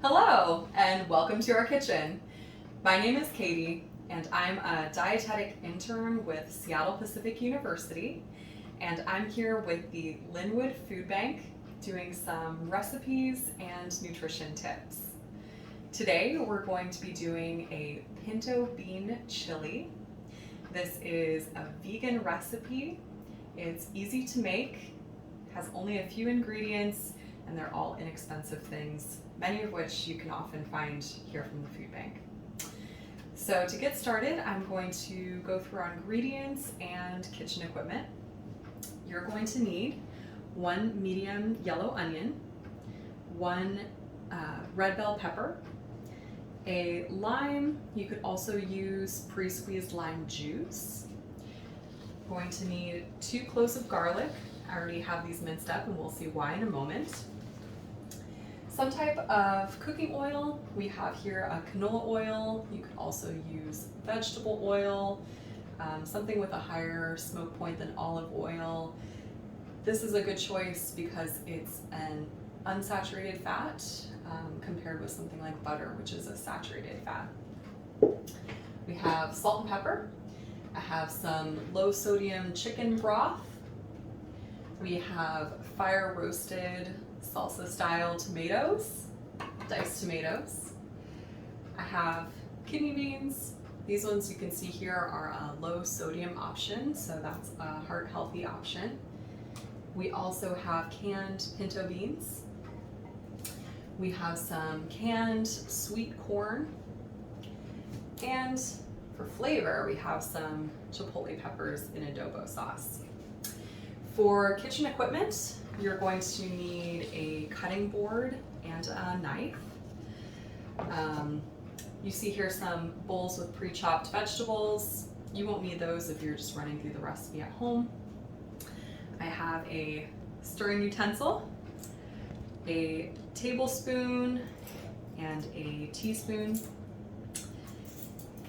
Hello, and welcome to our kitchen. My name is Katie, and I'm a dietetic intern with Seattle Pacific University, and I'm here with the Lynnwood Food Bank doing some recipes and nutrition tips. Today we're going to be doing a pinto bean chili. This is a vegan recipe. It's easy to make, has only a few ingredients, and they're all inexpensive things, many of which you can often find here from the food bank. So to get started, I'm going to go through our ingredients and kitchen equipment. You're going to need 1 medium yellow onion, 1 red bell pepper, a lime. You could also use pre-squeezed lime juice. Going to need 2 cloves of garlic. I already have these minced up and we'll see why in a moment. Some type of cooking oil. We have here a canola oil. You could also use vegetable oil, something with a higher smoke point than olive oil. This is a good choice because it's an unsaturated fat compared with something like butter, which is a saturated fat. We have salt and pepper. I have some low sodium chicken broth. We have fire roasted salsa style tomatoes, diced tomatoes. I have kidney beans. These ones you can see here are a low sodium option, so that's a heart healthy option. We also have canned pinto beans. We have some canned sweet corn. And for flavor, we have some chipotle peppers in adobo sauce. For kitchen equipment, you're going to need a cutting board and a knife. You see here some bowls with pre-chopped vegetables. You won't need those if you're just running through the recipe at home. I have a stirring utensil, a tablespoon and a teaspoon,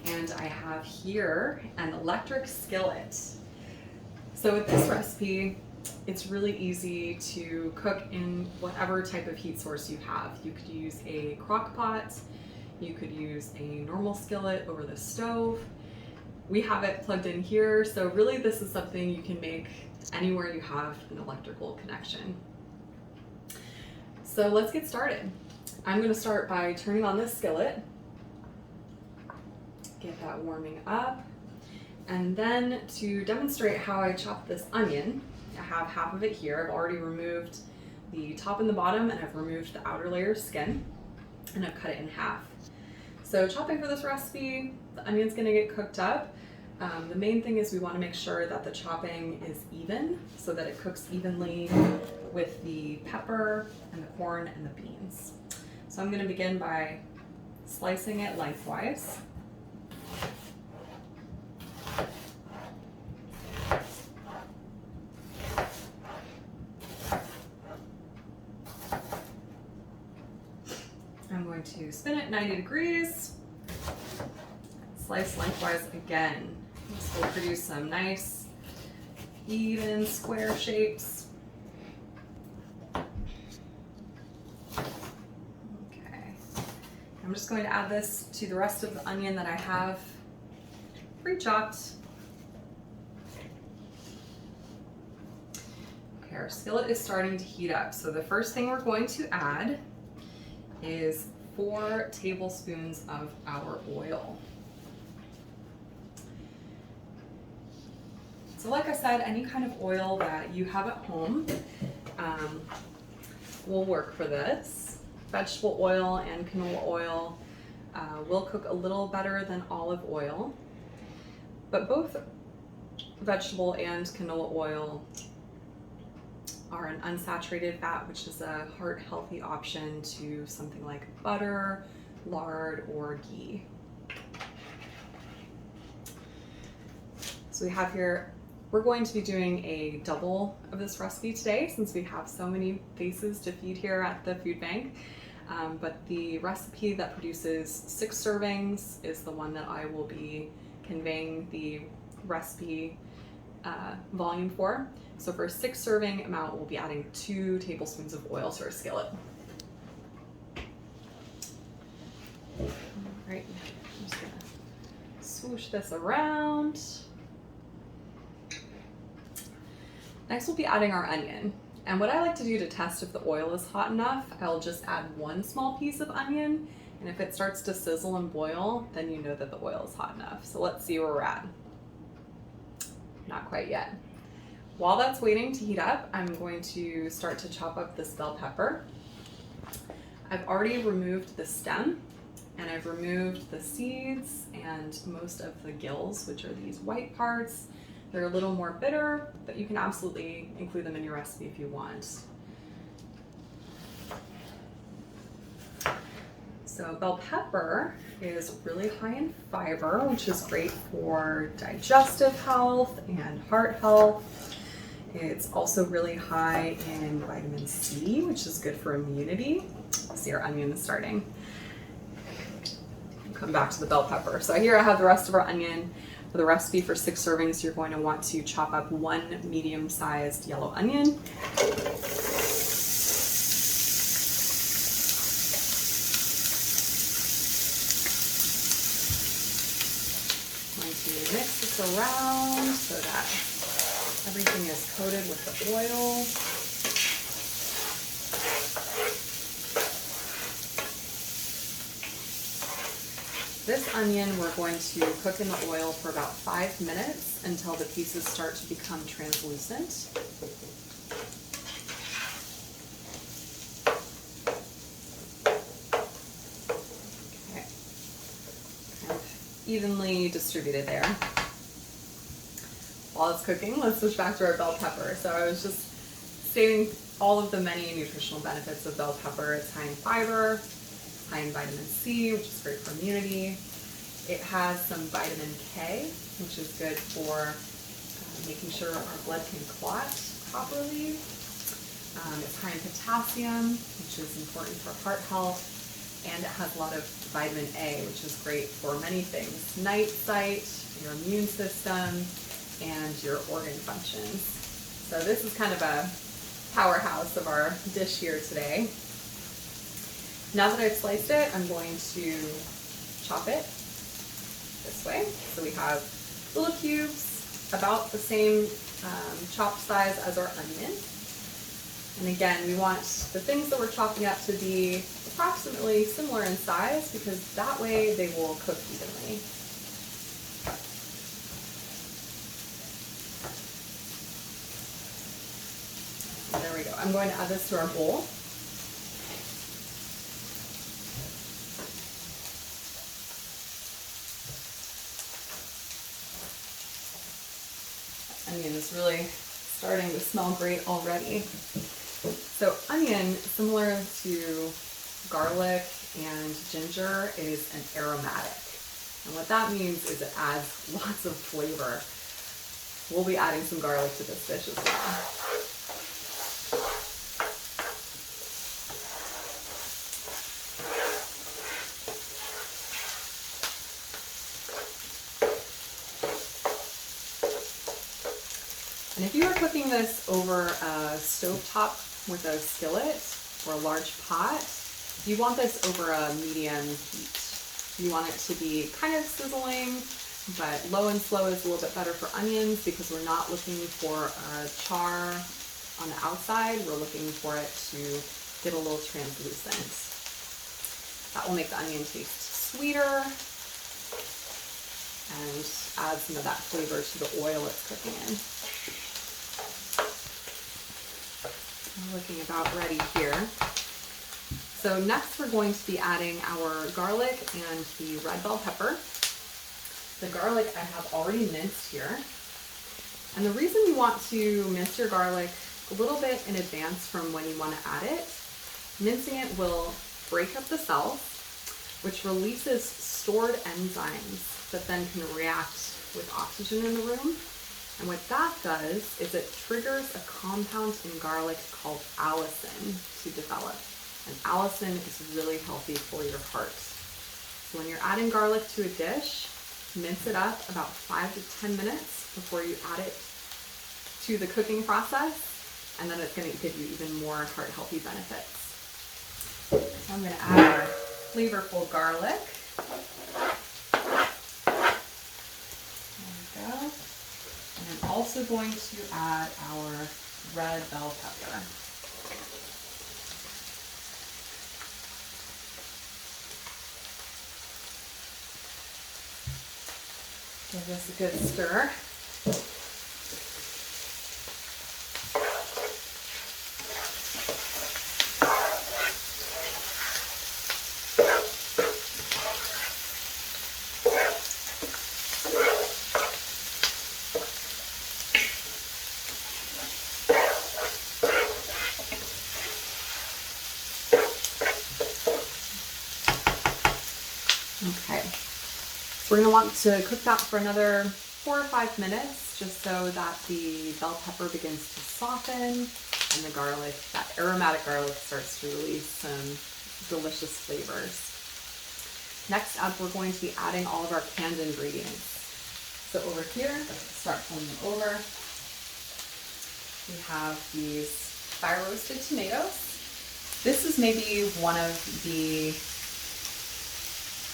and I have here an electric skillet. So with this recipe, it's really easy to cook in whatever type of heat source you have. You could use a crock pot, you could use a normal skillet over the stove. We have it plugged in here, so really this is something you can make anywhere you have an electrical connection. So let's get started. I'm going to start by turning on this skillet, get that warming up. And then to demonstrate how I chop this onion, I have half of it here. I've already removed the top and the bottom, and I've removed the outer layer of skin, and I've cut it in half. So chopping for this recipe, the onion's gonna get cooked up. The main thing is we wanna make sure that the chopping is even so that it cooks evenly with the pepper and the corn and the beans. So I'm gonna begin by slicing it lengthwise. I'm going to spin it 90 degrees, slice lengthwise again. This will produce some nice, even square shapes. Okay, I'm just going to add this to the rest of the onion that I have pre-chopped. Okay, our skillet is starting to heat up, so the first thing we're going to add is 4 tablespoons of our oil. So like I said, any kind of oil that you have at home will work for this. Vegetable oil and canola oil will cook a little better than olive oil, but both vegetable and canola oil are an unsaturated fat, which is a heart healthy option to something like butter, lard, or ghee. So we have here, we're going to be doing a double of this recipe today since we have so many faces to feed here at the food bank. But the recipe that produces 6 servings is the one that I will be conveying the recipe volume for. So for a 6 serving amount, we'll be adding 2 tablespoons of oil to our skillet. I'm just gonna swoosh this around. Next we'll be adding our onion. And what I like to do to test if the oil is hot enough, I'll just add one small piece of onion, and if it starts to sizzle and boil, then you know that the oil is hot enough. So let's see where we're at. Not quite yet. While that's waiting to heat up, I'm going to start to chop up this bell pepper. I've already removed the stem, and I've removed the seeds and most of the gills, which are these white parts. They're a little more bitter, but you can absolutely include them in your recipe if you want. So bell pepper is really high in fiber, which is great for digestive health and heart health. It's also really high in vitamin C, which is good for immunity. See, our onion is starting. Come back to the bell pepper. So here I have the rest of our onion. For the recipe for 6 servings, you're going to want to chop up 1 medium-sized yellow onion. Going to mix this around so that everything is coated with the oil. This onion we're going to cook in the oil for about 5 minutes until the pieces start to become translucent. Okay, kind of evenly distributed there. While it's cooking, let's switch back to our bell pepper. So I was just stating all of the many nutritional benefits of bell pepper. It's high in fiber, high in vitamin C, which is great for immunity. It has some vitamin K, which is good for making sure our blood can clot properly. It's high in potassium, which is important for heart health. And it has a lot of vitamin A, which is great for many things. Night sight, your immune system, and your organ functions. So this is kind of a powerhouse of our dish here today. Now that I've sliced it, I'm going to chop it this way. So we have little cubes, about the same chopped size as our onion. And again, we want the things that we're chopping up to be approximately similar in size because that way they will cook evenly. There we go. I'm going to add this to our bowl. Onion is really starting to smell great already. So onion, similar to garlic and ginger, is an aromatic. And what that means is it adds lots of flavor. We'll be adding some garlic to this dish as well. And if you are cooking this over a stovetop with a skillet or a large pot, you want this over a medium heat. You want it to be kind of sizzling, but low and slow is a little bit better for onions because we're not looking for a char on the outside. We're looking for it to get a little translucent. That will make the onion taste sweeter and add some of that flavor to the oil it's cooking in. We're looking about ready here. So next we're going to be adding our garlic and the red bell pepper. The garlic I have already minced here. And the reason you want to mince your garlic a little bit in advance from when you want to add it, mincing it will break up the cells, which releases stored enzymes that then can react with oxygen in the room. And what that does is it triggers a compound in garlic called allicin to develop. And allicin is really healthy for your heart. So when you're adding garlic to a dish, mince it up about 5 to 10 minutes before you add it to the cooking process, and then it's going to give you even more heart healthy benefits. So I'm going to add our flavorful garlic. There we go. And I'm also going to add our red bell pepper. Give this a good stir. Okay, so we're going to want to cook that for another 4 or 5 minutes, just so that the bell pepper begins to soften and the garlic, that aromatic garlic, starts to release some delicious flavors. Next up, we're going to be adding all of our canned ingredients. So over here, let's start pulling them over. We have these fire roasted tomatoes. This is maybe one of the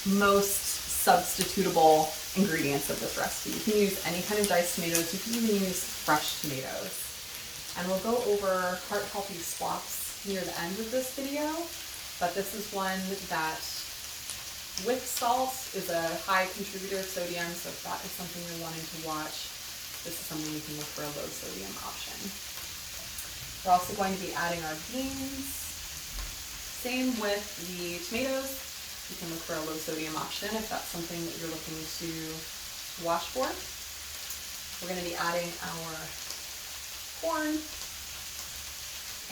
most substitutable ingredients of this recipe. You can use any kind of diced tomatoes. You can even use fresh tomatoes. And we'll go over heart-healthy swaps near the end of this video, but this is one that with salt is a high contributor of sodium, so if that is something you're wanting to watch, this is something you can look for a low sodium option. We're also going to be adding our beans. Same with the tomatoes. You can look for a low sodium option if that's something that you're looking to watch for. We're going to be adding our corn,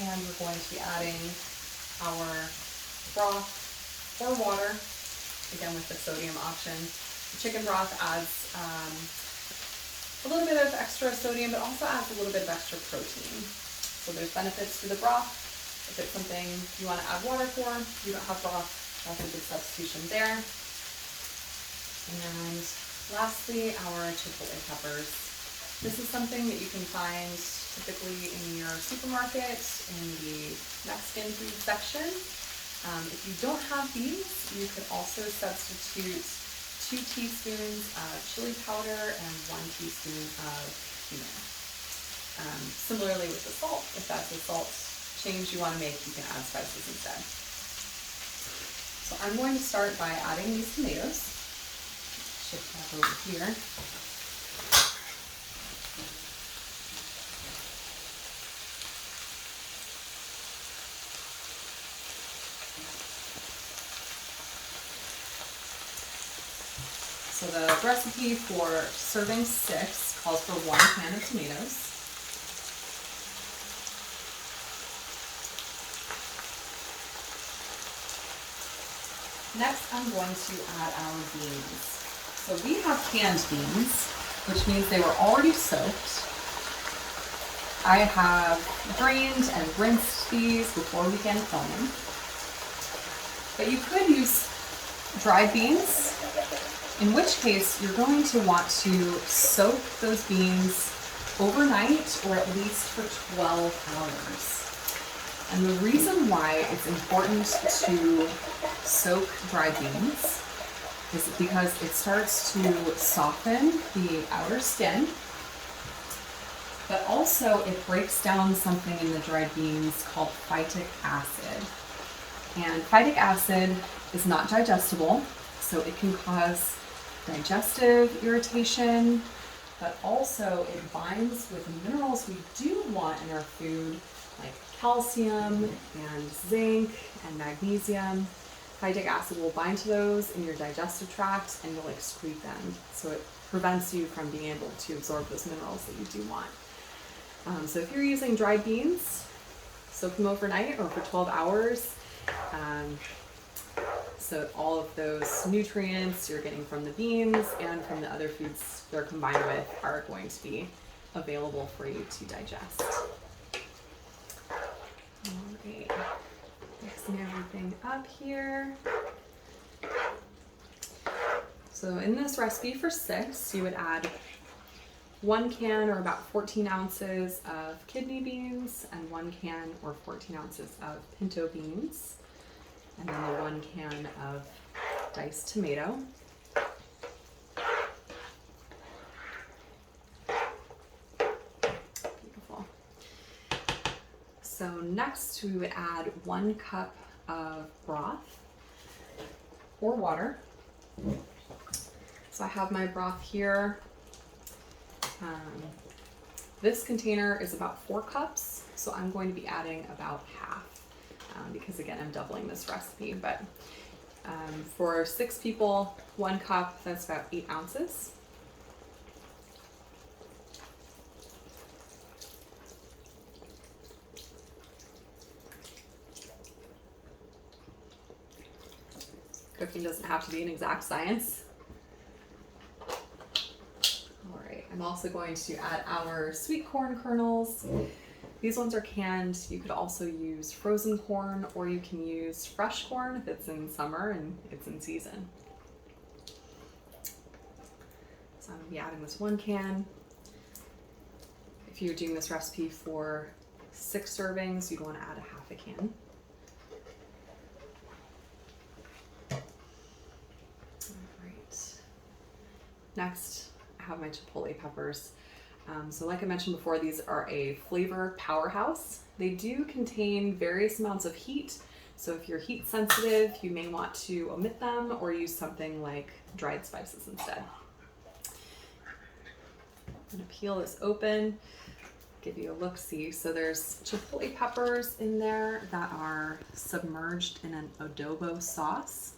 and we're going to be adding our broth or water, again with the sodium option. The chicken broth adds a little bit of extra sodium, but also adds a little bit of extra protein. So there's benefits to the broth. If it's something you want to add water for, you don't have broth, that's a good substitution there. And lastly, our chipotle peppers. This is something that you can find typically in your supermarket in the Mexican food section. If you don't have these, you could also substitute 2 teaspoons of chili powder and 1 teaspoon of cumin. Similarly with the salt, if that's a salt change you want to make, you can add spices instead. So I'm going to start by adding these tomatoes. Shift that over here. So the recipe for serving 6 calls for 1 can of tomatoes. Next, I'm going to add our beans. So we have canned beans, which means they were already soaked. I have drained and rinsed these before we began filming. But you could use dried beans, in which case you're going to want to soak those beans overnight or at least for 12 hours. And the reason why it's important to soak dried beans is because it starts to soften the outer skin, but also it breaks down something in the dried beans called phytic acid. And phytic acid is not digestible, so it can cause digestive irritation, but also it binds with minerals we do want in our food, like calcium and zinc and magnesium. Phytic acid will bind to those in your digestive tract and you'll excrete them. So it prevents you from being able to absorb those minerals that you do want. So if you're using dried beans, soak them overnight or for 12 hours. So all of those nutrients you're getting from the beans and from the other foods they're combined with are going to be available for you to digest. Alright, mixing everything up here. So in this recipe for 6, you would add 1 can or about 14 ounces of kidney beans and 1 can or 14 ounces of pinto beans. And then the 1 can of diced tomato. Beautiful. So next we would add 1 cup of broth or water. So I have my broth here. This container is about 4 cups, so I'm going to be adding about half because again, I'm doubling this recipe, but for 6 people, 1 cup, that's about 8 ounces. Cooking doesn't have to be an exact science. All right, I'm also going to add our sweet corn kernels. These ones are canned. You could also use frozen corn, or you can use fresh corn if it's in summer and it's in season. So I'm gonna be adding this 1 can. If you're doing this recipe for 6 servings, you'd want to add a half a can. Next, I have my chipotle peppers. So like I mentioned before, these are a flavor powerhouse. They do contain various amounts of heat. So if you're heat sensitive, you may want to omit them or use something like dried spices instead. I'm gonna peel this open, give you a look-see. So there's chipotle peppers in there that are submerged in an adobo sauce.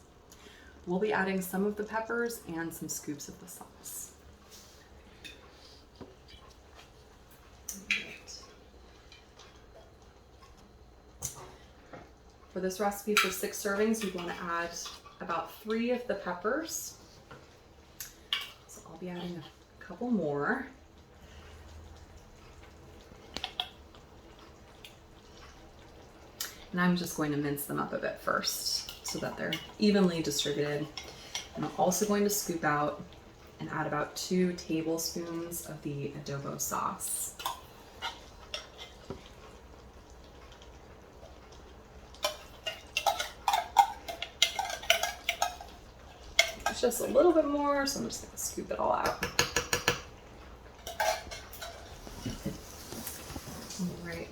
We'll be adding some of the peppers and some scoops of the sauce. Right. For this recipe for 6 servings, you want to add about 3 of the peppers. So I'll be adding a couple more. And I'm just going to mince them up a bit first, so that they're evenly distributed. And I'm also going to scoop out and add about 2 tablespoons of the adobo sauce. It's just a little bit more, so I'm just going to scoop it all out. All right.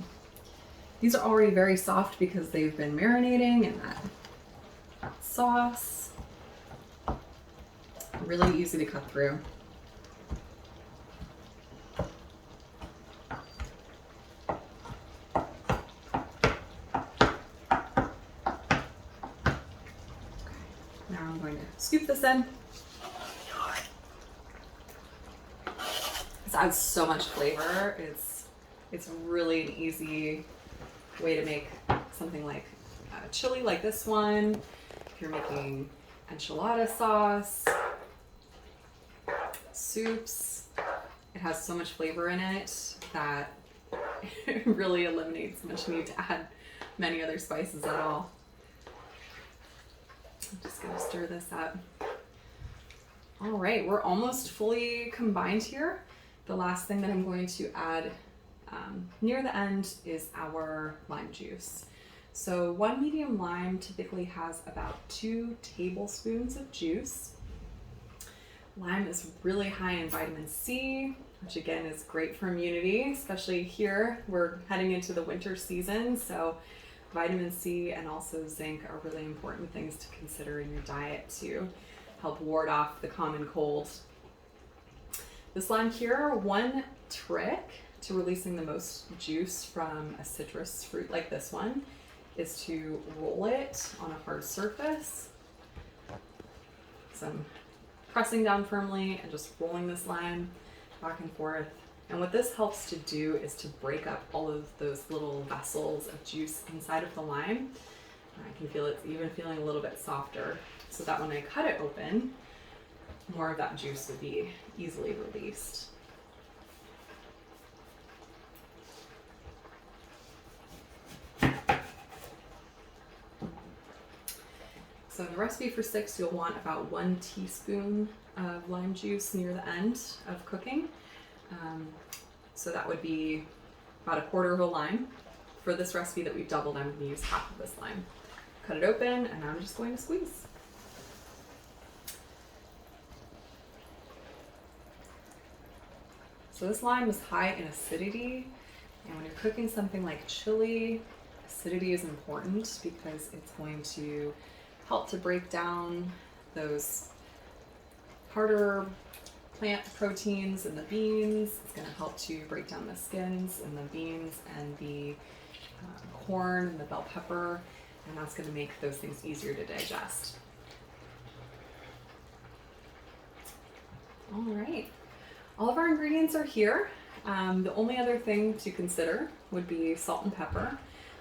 These are already very soft because they've been marinating in that sauce. Really easy to cut through. Now I'm going to scoop this in. This adds so much flavor. It's really an easy way to make something like chili like this one. If you're making enchilada sauce, soups, it has so much flavor in it that it really eliminates much need to add many other spices at all. I'm just gonna stir this up. All right, we're almost fully combined here. The last thing that I'm going to add near the end is our lime juice. So 1 medium lime typically has about 2 tablespoons of juice. Lime is really high in vitamin C, which again is great for immunity, especially here. We're heading into the winter season, so vitamin C and also zinc are really important things to consider in your diet to help ward off the common cold. This lime cure, one trick to releasing the most juice from a citrus fruit like this one is to roll it on a hard surface. So I'm pressing down firmly and just rolling this lime back and forth. And what this helps to do is to break up all of those little vessels of juice inside of the lime. I can feel it's even feeling a little bit softer, so that when I cut it open, more of that juice would be easily released. So in the recipe for 6, you'll want about 1 teaspoon of lime juice near the end of cooking. So that would be about 1/4 of a lime. For this recipe that we've doubled, I'm going to use half of this lime. Cut it open, and I'm just going to squeeze. So this lime is high in acidity, and when you're cooking something like chili, acidity is important because it's going to help to break down those harder plant proteins in the beans. It's going to help to break down the skins in the beans and the corn and the bell pepper, and that's going to make those things easier to digest. All right, all of our ingredients are here. The only other thing to consider would be salt and pepper,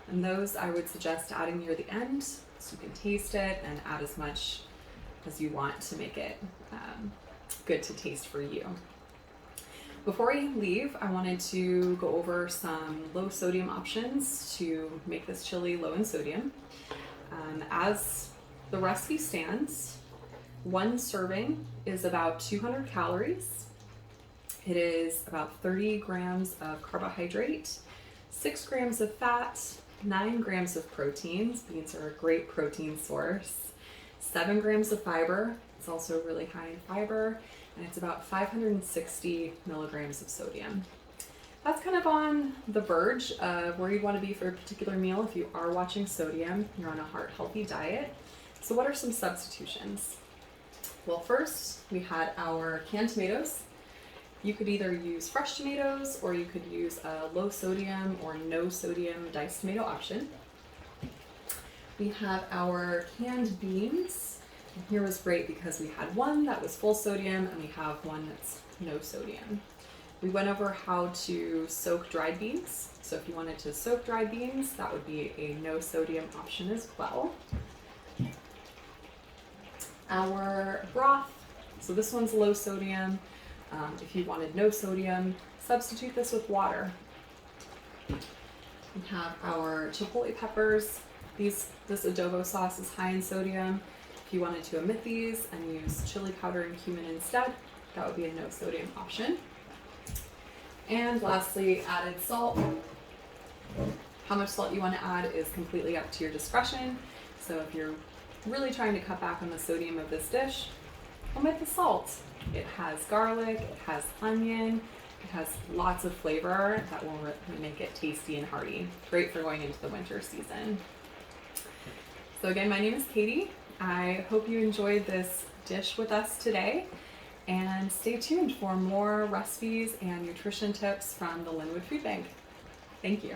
and those I would suggest adding near the end so you can taste it and add as much as you want to make it good to taste for you. Before we leave, I wanted to go over some low sodium options to make this chili low in sodium. As the recipe stands, one serving is about 200 calories. It is about 30 grams of carbohydrate, 6 grams of fat, 9 grams of proteins. Beans are a great protein source. 7 grams of fiber. It's also really high in fiber, and it's about 560 milligrams of sodium. That's kind of on the verge of where you want to be for a particular meal if you are watching sodium, you're on a heart-healthy diet. So what are some substitutions? Well, first we had our canned tomatoes. You could either use fresh tomatoes or you could use a low sodium or no sodium diced tomato option. We have our canned beans. And here was great because we had one that was full sodium and we have one that's no sodium. We went over how to soak dried beans. So if you wanted to soak dried beans, that would be a no sodium option as well. Our broth, so this one's low sodium. If you wanted no sodium, substitute this with water. We have our chipotle peppers. This adobo sauce is high in sodium. If you wanted to omit these and use chili powder and cumin instead, that would be a no sodium option. And lastly, added salt. How much salt you want to add is completely up to your discretion. So if you're really trying to cut back on the sodium of this dish, omit the salt. It has garlic, it has onion, it has lots of flavor that will make it tasty and hearty. Great for going into the winter season. So again, my name is Katie. I hope you enjoyed this dish with us today, and stay tuned for more recipes and nutrition tips from the Lynnwood Food Bank. Thank you.